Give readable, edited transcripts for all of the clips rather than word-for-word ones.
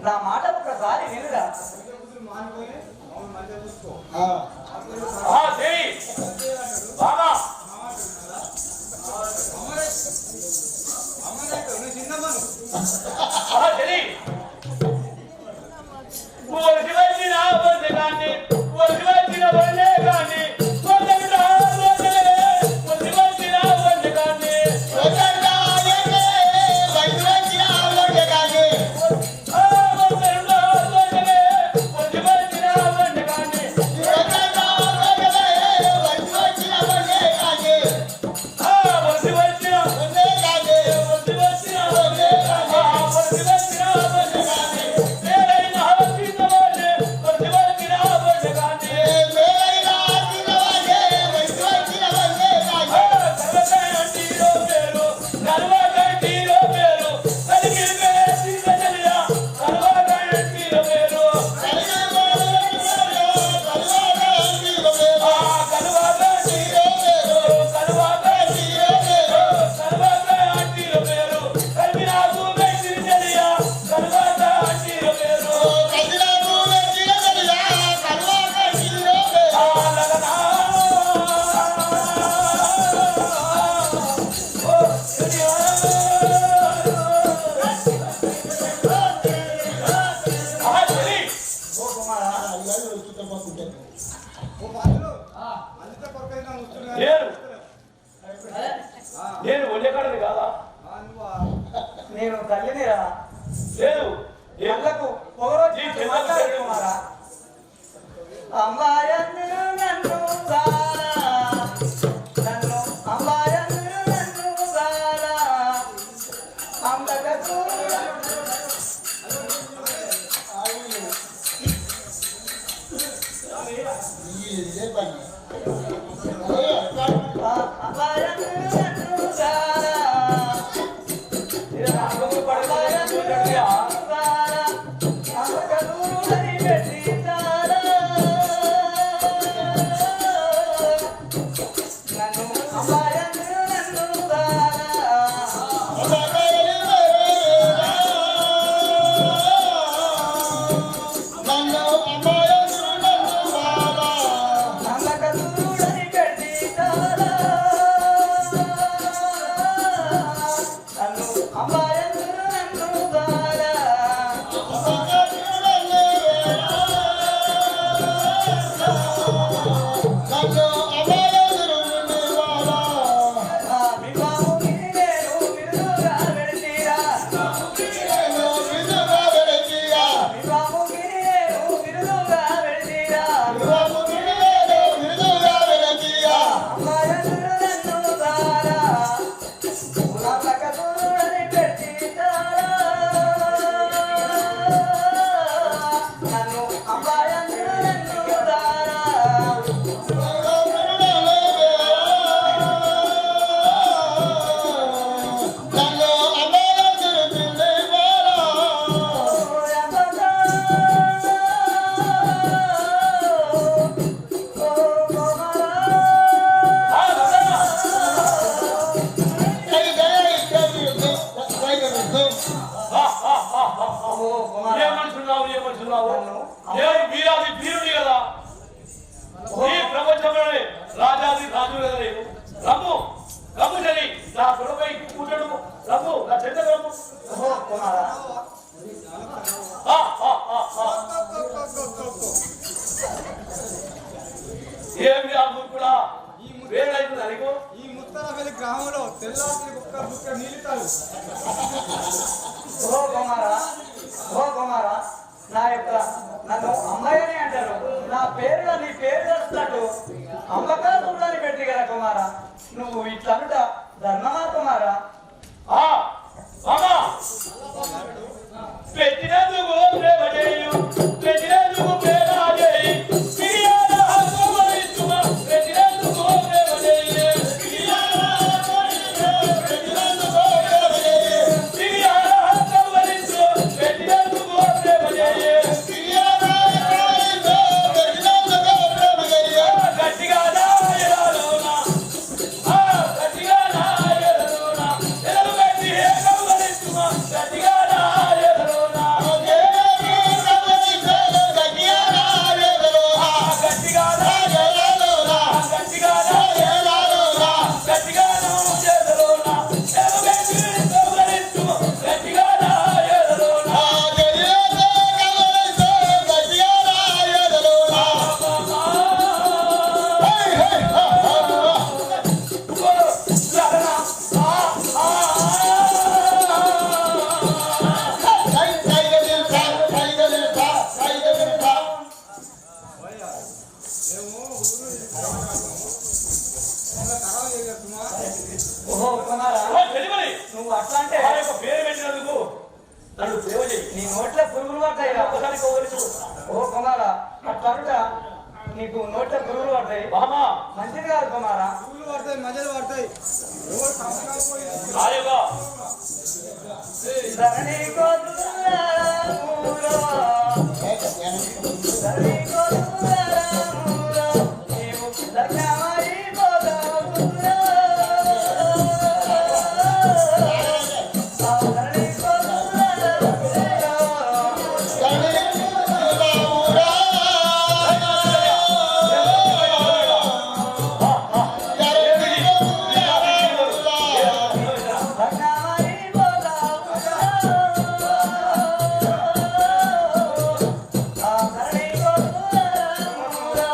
నా మాట ఒకసారి వినురా. నేను ఒళ్ళెక్కడది కాదా? నేను తల్లినిరా. లేదు ఎళ్ళకు పొగరొచ్చి మాట్లాడుతున్నారా? అమ్మాయన్ను నన్ను గారా, నన్ను అమ్మాయన్ను నన్ను గారా, అమ్మకూ రాజాది రాజు రమ్ము రమ్ము చలి నా తొడపై కూటడు రమ్ము నా చెడ్డ రమ్ము ఏమి కూడా వేడైతుంది అనిగో ఈ ముత్తలపల్లి గ్రామంలో తెల్లారి బుక్క నీళ్ళుతారు. ఓ కుమారా, నా యొక్క నన్ను అమ్మాయిని అంటారు. నా పేరులో నీ పేరు వస్తున్నట్టు అమ్మకాలు పెట్టి కదా కుమారా. నువ్వు ఇట్లనుట ధర్మమా కుమారా? పెట్టినందుకు ప్రేమ చేయు, పెట్టినందుకు ప్రేమ చేయి, పెట్టినందుకు ప్రేమ చేయి, గట్టిగా ఓహో కుమారా ఓ తెలియని నువ్వు అట్లా అంటే ఆ యొక్క పేరు పెట్టినందుకు నన్ను సేవ చేయి. నీ నోట్ల పురుగులు పడతాయి రా. ఒకసారి కౌగలించు. ఓ కుమారా అట్లా నీకు నోట్ల పురుగులు పడతాయి బామా మంచిది కాదు కుమారా. పువ్వులు పడతాయి మధ్యలో పడతాయి ఎవరు సంస్కారం రాయగా ధరణి కోతులారా ఊరో, ధరణి కోతులారా ఊరో, నీవు దక్షిణామని పోదావురా. ఆ ధరణి కోతులారా ఊరో, దక్షిణామని పోదావురా. ఆ ధరణి కోతులారా ఊరో,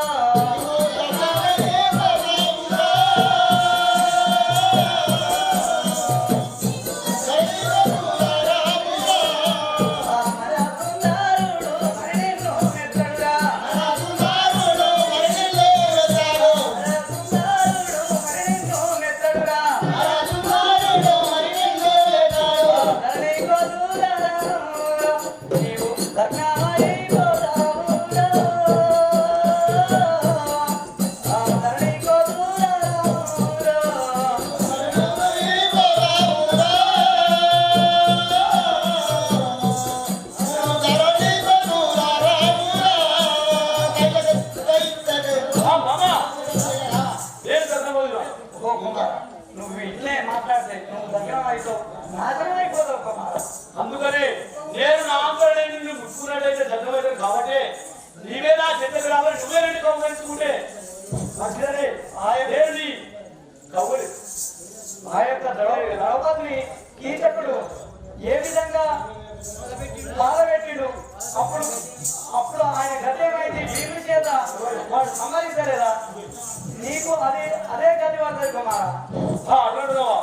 బామా నేను చంద్రబాబు నువ్వు ఇట్లే మాట్లాడితే నువ్వు దగ్గర అయిపోతావు, నాశనం అయిపోతావు కుమారా. అందుకని నేను నా ఆందోళన నిన్ను ముట్టుకున్నట్టయితే చంద్రబాబు కాబట్టి నీవే నా చెత్తకు రావాలి నువ్వే రెండు కౌగలించుకుంటే అట్లనే ఆయనేది కౌగలి ఆ యొక్క ద్రౌపదిని కీచకుడు ఏ విధంగా బాధపెట్టిండు. అప్పుడు అప్పుడు ఆయన గతేమైంది వీరు చేత వాడు సమ్మతించలేదా? నీకు అదే గతి పడుతుంది కుమారా. అట్లాంటిదావా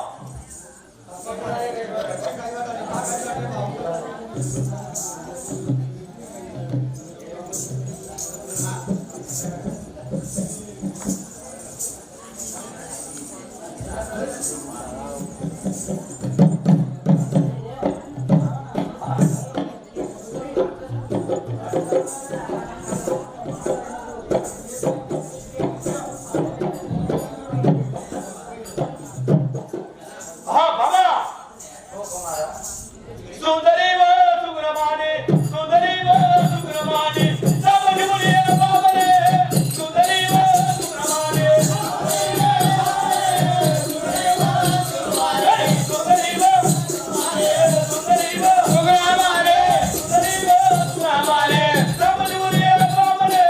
బామా ఓ కుమారా సుందరీవ సుగ్రమాని సుందరీవ సుగ్రమాని సబని మునియ బాబరే సుందరీవ సుగ్రమాని సుందరీవ సుందరీవ సుగ్రమాని సుందరీవ సుగ్రమాని సబని మునియ బాబరే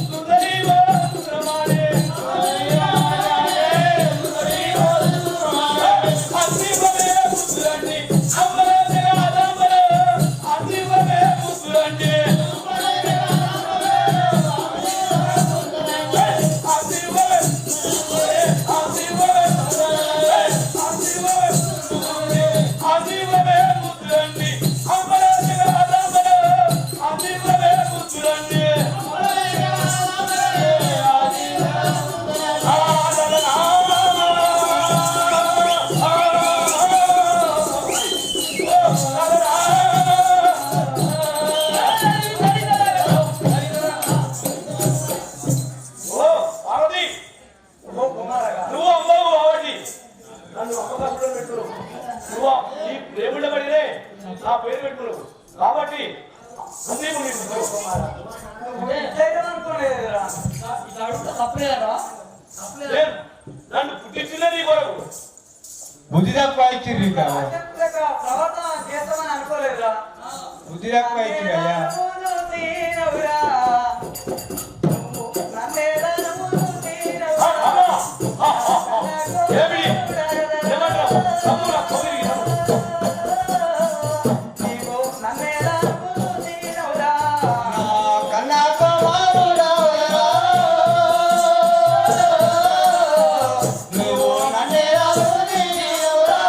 సుందరీవ సుగ్రమాని అసివమే పుత్రండి అమరనే ఆదమర అసివమే పుత్రండి అసివమే అసివమే పుత్రండి అమరనే ఆదమర అసివమే పుత్రండి ఓ పార్వతి ఓ కుమారగా నువ్వు అమ్మవు కాబట్టి నన్ను అమ్మకాశంలో పెట్టు నువ్వు నీ దేవుళ్ళ పడినే నా పేరు పెట్టుకున్నావు కాబట్టి అన్నీ కుమారా నువ్వు ఇట్లయితే అనుకోలేదురా. ఇట్లా అడుగుతా తప్పలేదా? లేదు నన్ను పుట్టించిందే నీ కొరకు బుద్ధి తక్కువ ఇచ్చిర్రు ఇంకా అత్యంత ప్రవర్తన చేస్తామని అనుకోలేదురా. బుద్ధి తక్కువ ఇచ్చిర్రు అయ్యా ఏమిటి ఏమంటావు తమ్ముడా కౌగిలికి తమ్ముడు కన్నా కుమారుడా నువ్వు నన్నే రావురా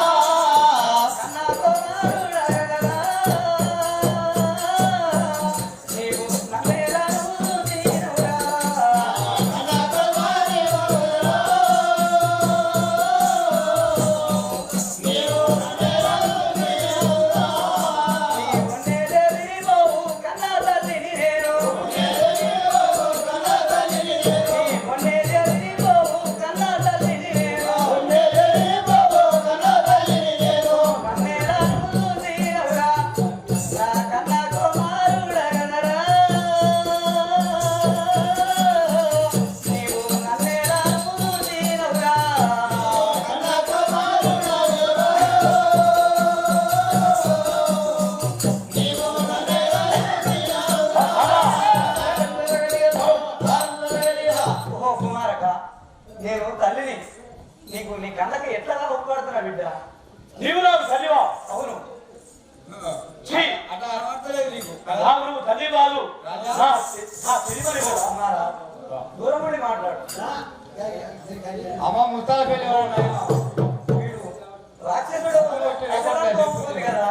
బిడ్డ. నీవు నాకు తల్లివా? అవును. ఛీ! అట్లా అలవాట్లేదు నీకు నాకు నువ్వు తల్లి కాదు, నా తిరిమని కూడా. కుమారా దూరం ఉండి మాట్లాడు. అమ్మ ముస్తాల పెళ్లి వీడు రాక్షసుడు ఎక్కడో పోతుంది కదా.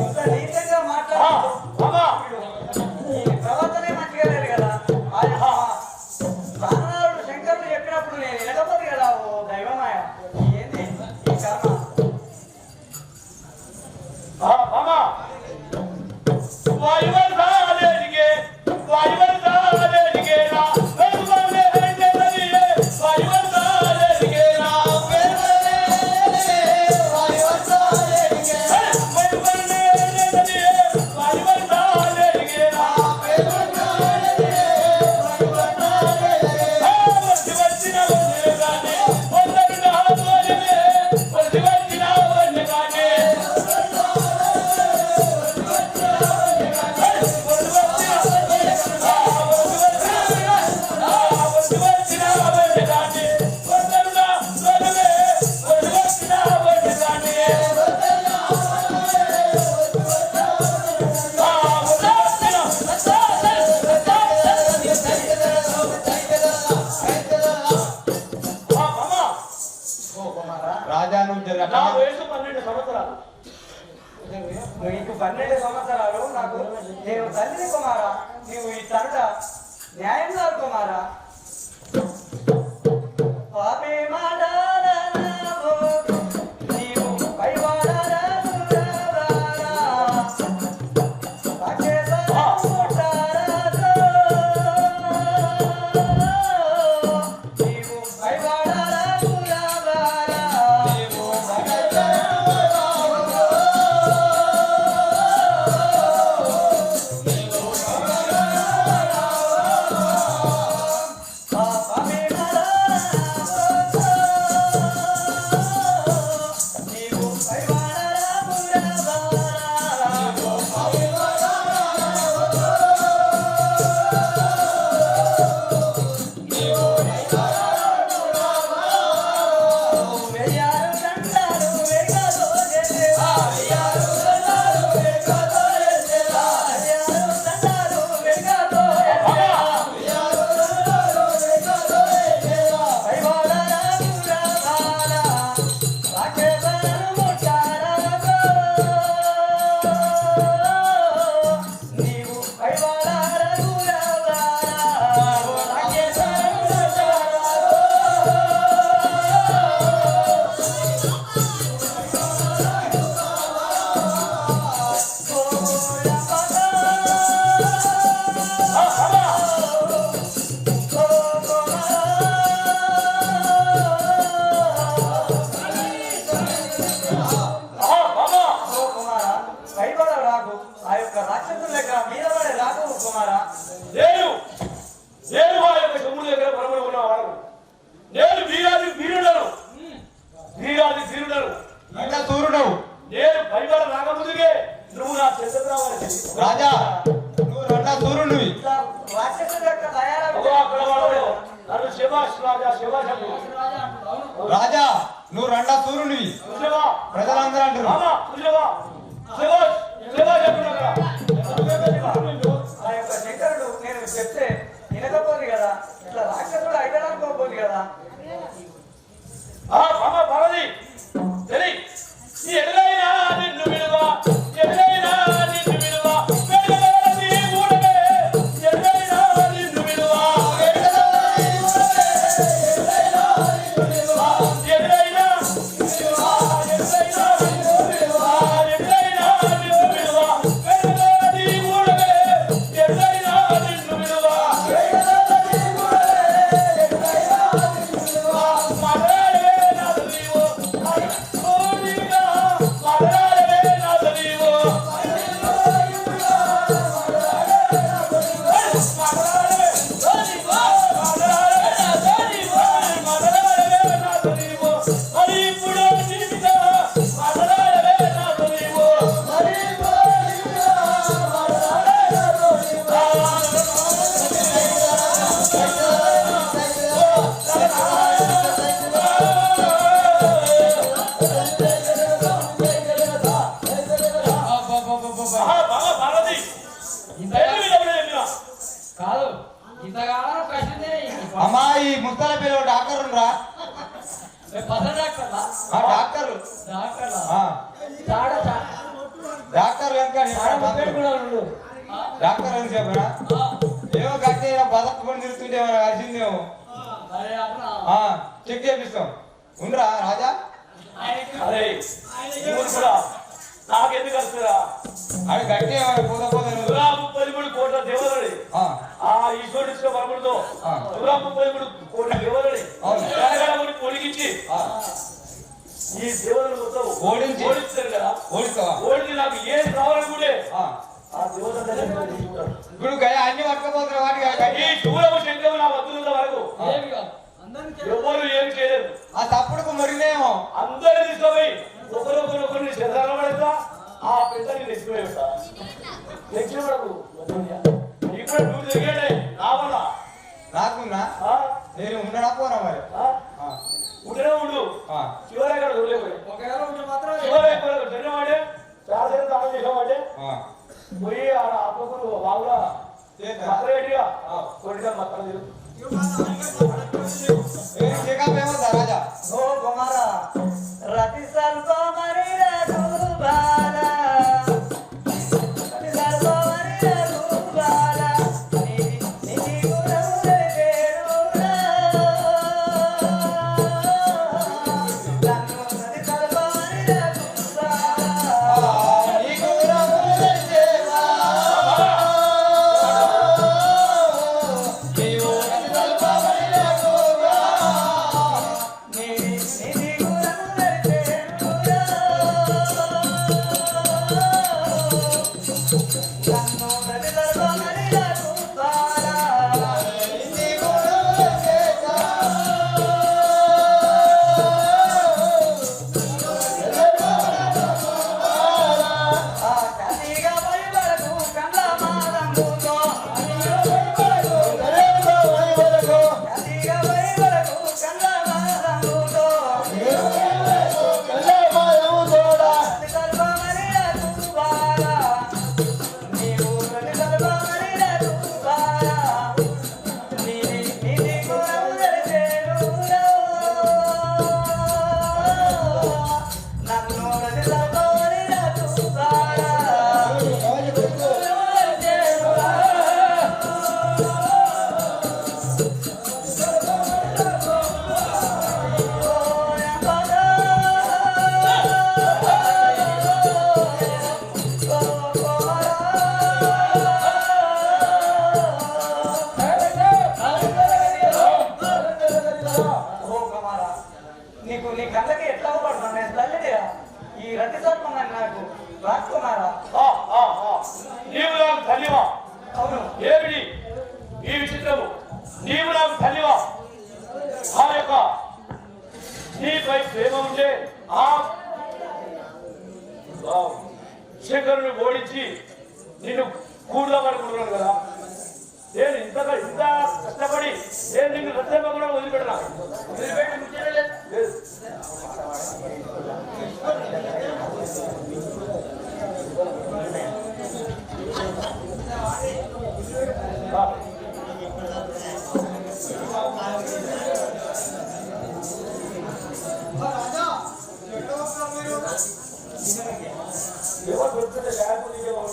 ఇంత నీచంగా మాట్లాడు. అమ్మా ఈ ప్రవర్తనే మంచిగా లేదు కదా. ఆయన ప్రాణనాథుడు శంకరుడు చెప్పినప్పుడు నేను వినకపోతే కదా. ఓ దైవమాయ ఏంది ఈ కర్మ. అమ్మా వాయువల్ సాలేనిగే వాయువల్ సాలేనిగే నా వెలువలే హైదరియే వాయువల్ సాలేనిగే నా వెలువలే వాయువల్ సాలేనిగే వెలువలే హైదరియే వాయువల్ సాలేనిగే నా వెలువలే వాయువల్ సాలేనిగే వచ్చిన వన్నెగానే వందరున హాతోనిమే వచ్చిన వన్నెగానే రాజా నువ్వు జరగ నా వయసు 12 సంవత్సరాలు. నీకు 12 సంవత్సరాలు. నాకు నేను తల్లిని కుమారా. నీవు ఈ తరుట న్యాయం కాదు కుమారా. పాపే మాడాలనావో నీవు పైవాడాలనురారా. రాక్షస ముట్టారాదో నీవు పైవాడాలనురారా. రాజా నువ్వు రెండా సూర్యుడివి. రాజా నువ్వు రెండా సూర్యుడివి. ప్రజలందరూ అంటారు ఆ యొక్క శంకరుడు నేను చెప్తే వినకపోదు కదా. ఇట్లా రాక్షసుడు అయిపోకపోదు కదా. నిన్ను విలువ ఎదురైనా నిన్ను విలువ వెలువలని ఊరవే ఎదురైనా నిన్ను విలువ డాక్టర్లా? ఆ, తాడ డాక్టర్ వెనక పేరు కూడా ఉండు. డాక్టర్ అని చెప్పరా ఏమో కట్టి బతకకుండా తిరుగుతుంటే ఏమైనా కలిసిందేమో అరే అట్లా చెక్ చేపిస్తాం ఉండరా రాజా అరే నువ్వు కూడా నాకెందుకు వస్తుందా అవి గట్టి ఏమైనా పోతా పోతా నువ్వు. 133 కోట్ల దేవతడి ఆ, ఆ ఈశ్వరుడితో పరముడితో ఆ. 133 కోట్ల దేవతడి అవును. కనగడముని పొడిగించి ఆ, ఈ దేవతలు మొత్తం ఓడించి. ఓడిస్తారు కదా ఓడిస్తావా ఓడికి నాకు ఏది కావాలనుకుంటే ఆ, ఆ దేవతల దగ్గరికి పోయి తీసుకుంటాను. ఇప్పుడు గయ అన్ని పట్టుకపోతున్న వాటికి గట్టి ఈ శూలము శంఖము నా వద్దుల వరకు ఏమి కాదు. ఎవరు ఏం చేయలేరు ఆ తప్పుడుకు మురిగినేమో అందరు తీసుకుపోయి ఒకరిని శరీరాలు పడతా ఆ పెద్దని నెచ్చిపోయి ఉంటా నెచ్చిన పడకు ఇప్పుడు నువ్వు తిరిగాడే నా వల్ల నాకున్నా ఆ? నేను ఉండడా పోనా మరి ఆ? ఆ, ఉంటేనే ఉండు ఆ, చివరేక్కడ దొరలేకపోయి ఒకవేళ ఉంటే మాత్రం చివరేక్కడ తిన్నవాడే చాలా దానం చేసేవాడే ఆ. పోయి ఆడ అప్పులు బాగా మక్కలేటిగా కొట్టిగా మక్కలు తిరుగు ఏ చెకప్ ఏమవుతా రాజా ఓ కుమారా రతి సర్వ మరి రఘుబాల రతి సర్వ మరి రఘుబాల నిధి గుణముల పేరురా నన్ను రతి సర్వ మరి రఘుబాల నీకు రఘుల సేవా నీవు రతి సల్పమని రఘువా నిధి గుణముల పేరురా నన్ను రతి సర్వ మరి రఘుబాల నీకు రఘుల సేవా ఆ కదిగా పరివరకు కండ్ల మారంబుతో కదిగా పరివరకు కండ్ల మారంబుతో రతి సర్వ మరి రఘుబాల నీవు రతి సర్వ మరి రఘుబాల నిధి గుణముల పేరురా నన్ను రతి సర్వ మరి రఘుబాల నీకు నీ కళ్ళకి ఎట్లా పడుతున్నా నేను తల్లిదిరా ఈ రతి సర్పం నాకు రాకుమారా నీవు నాకు తల్లివా అవును ఏమిటి ఈ విచిత్రము నీవు నాకు తల్లివా ఆ యొక్క నీపై ప్రేమ ఉంటే ఆ శంకరుని ఓడించి నిన్ను కూడుగా పడుకుంటున్నాను కదా నేను ఇంత కష్టపడి నేను నిన్ను రత్నమ్మ కూడా వదిలిపెట్టనా వదిలిపెట్టి ముచ్చటలేదు. లేదు. ఆ. రాజా ఎక్కడ వస్తారు మీరు ఎవరు దొరుకుతుంటే లేకపోతే ఇంకేమో.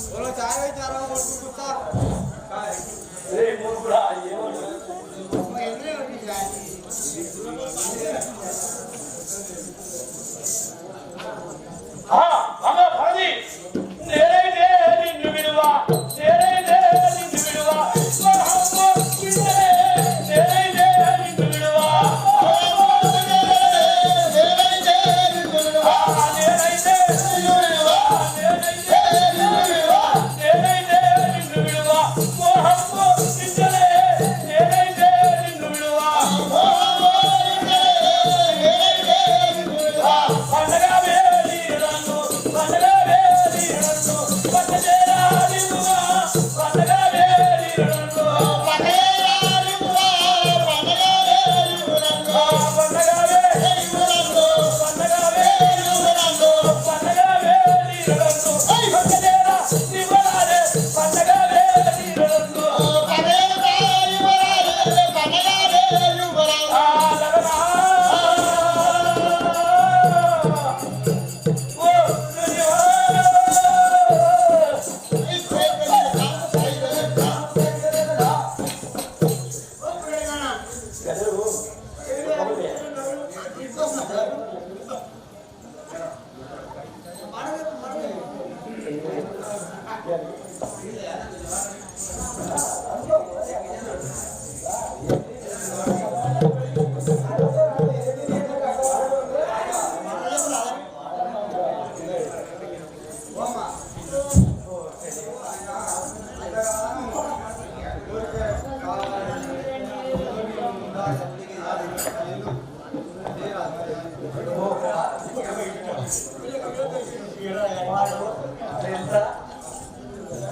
ఎవరో చాయ్ వచ్చారో కొట్టుకుంటారు ఏ మూర్ఖుడా, ఏమో. ఆ, అమ్మ భరతి, నేనైతే నిన్ను విడువా, నేనైతే నిన్ను విడువా, మహమ్మ కిందే, నేనైతే నిన్ను విడువా, నేనైతే నిన్ను విడువా, నేనైతే నిన్ను విడువా, నేనైతే నిన్ను విడువా, నేనైతే నిన్ను విడువా, మహమ్మ కిందే.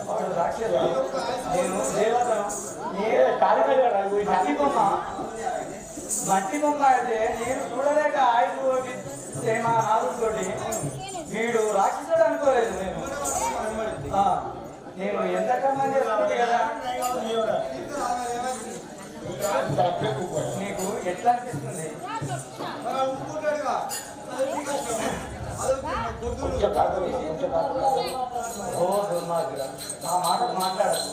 వాడు రాక్షసుడు. నేను దేవతను. మట్టి బొమ్మ అయితే నేను చూడలేక ఆయుధ మా నాదుతోటి వీడు రాక్షసుడు అనుకోలేదు నేను. నేను ఎంత కర్మం చేస్తుంది కదా. నీకు ఎట్లా అనిపిస్తుంది? ఓ దుర్మార్గుడా, ఆ మాట మాట్లాడదు.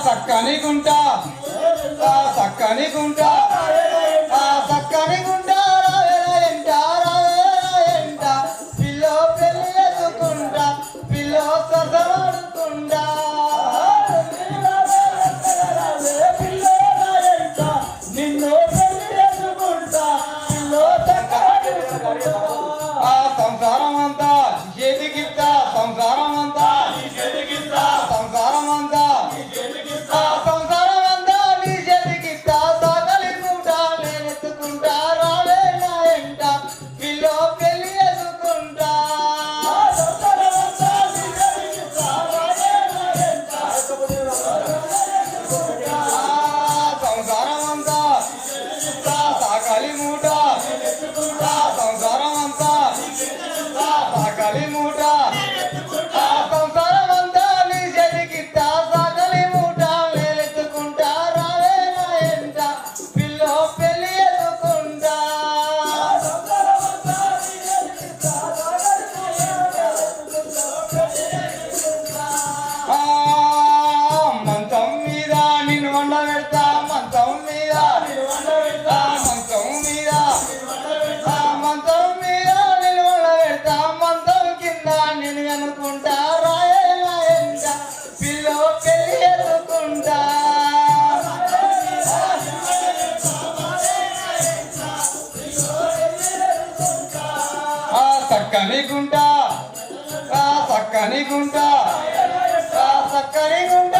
సక్కని గుంట సక్కని గుంట సక్కని గుంట ఎంట ఎంట పిల్లో పెళ్ళి ఎదుకుంటా పిల్లో సదవాడుకుంటా నిన్ను సంసారం అంతా చేతికిస్తా సంసారం అంతా సంసారం అంతా సంసారం అంతా నీ చేతికిస్తా సాగలి గుంట నేనెత్తుకుంటా రాలే నా ఎంట పిల్లో పెళ్ళి ఎదుకుంటా సంసారం అంతా సాగలి మూట సంసారం అంతా సాగలి మూట సంసారం అంతా నీ చేతికిస్తా సాగలి మూట నేనెత్తుకుంటా రాలే నా ఎంట పిల్లో పెళ్ళి ఎదుకుంటా మంచం మీద నిన్ను వండ పెడతా మంచం మీద మంచం మీద మంచం మీద నిన్ను వండ పెడతా మంచం కింద నేను అనుకుంటా రాయేలా ఎంట పిల్లో పెళ్ళి ఎదుకుంటా సక్కని గుంట సక్కని గుంట సక్కని గుంట